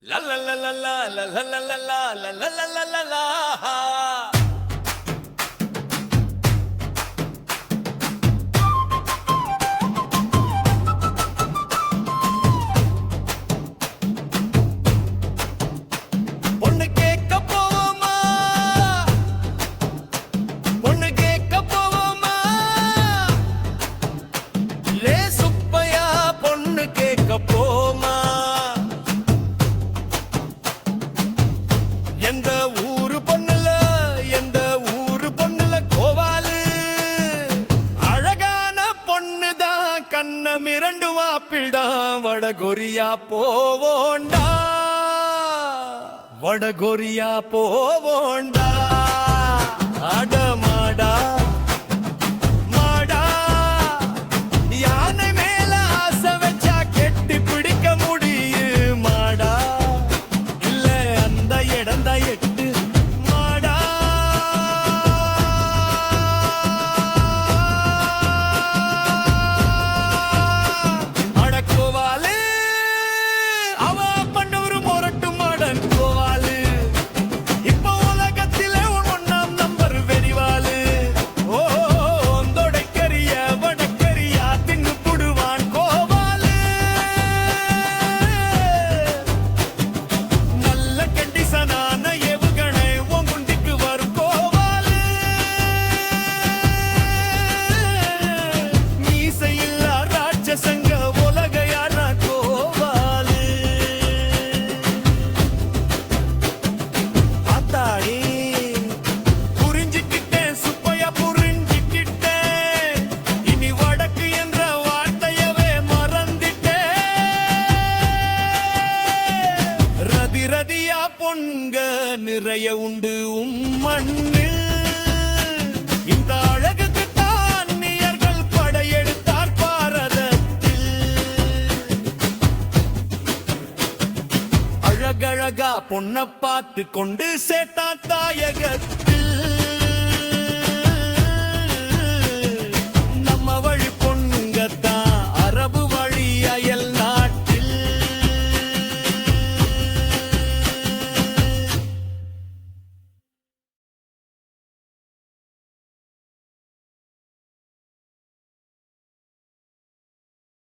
La la la la la la la la la la la la la la la. பொண்ணு கேட்க போவோமா, பொண்ணு கேட்க போவோமா, லே சுப்பையா பொண்ணு கேட்க போமா. எந்த ஊரு பொண்ணுல, எந்த ஊரு பொண்ணுல கோவாலு, அழகான பொண்ணுதான் கண்ணம் இரண்டு மாப்பிள்தான். வடகொரியா போவோண்டா, வடகொரியா போவோண்டா. அடமாடா மாடா, யானை மேல ஆசை வச்சா கெட்டி பிடிக்க முடியுமாடா, இல்ல அந்த இடந்தா எட்டு மாடா. அடக்கோவாலு அவ பண்ணூரு மொரட்டு மாடன் கோவாலு, இப்ப உலகத்தில ஒன்னாம் நம்பர் வெறிவாலு. ஓ தொடைக்கரிய வடக்கரியா தின்னு புடுவான் கோவாலு. நல்ல கண்டிசனான ஏவுகணை உன் குண்டிக்கு வரும் கோவாலு. மீசையில்லா ராட்சசங்க உலகையான கோவாலு. ஆத்தாடி புரிஞ்சுக்கிட்டேன் சுப்பையா, புரிஞ்சுக்கிட்டேன். இனி வடக்கு என்ற வார்த்தையவே மறந்துட்டேன். ரதி ரதியா பொண்க நிறைய உண்டு மண்ணு. இந்த அழகுக்கு தான் நீயர்கள் படையெடுத்தார் பாரதத்தில். அழகழகா பொண்ண பார்த்து கொண்டு சேர்த்தா தாயகத்தில்.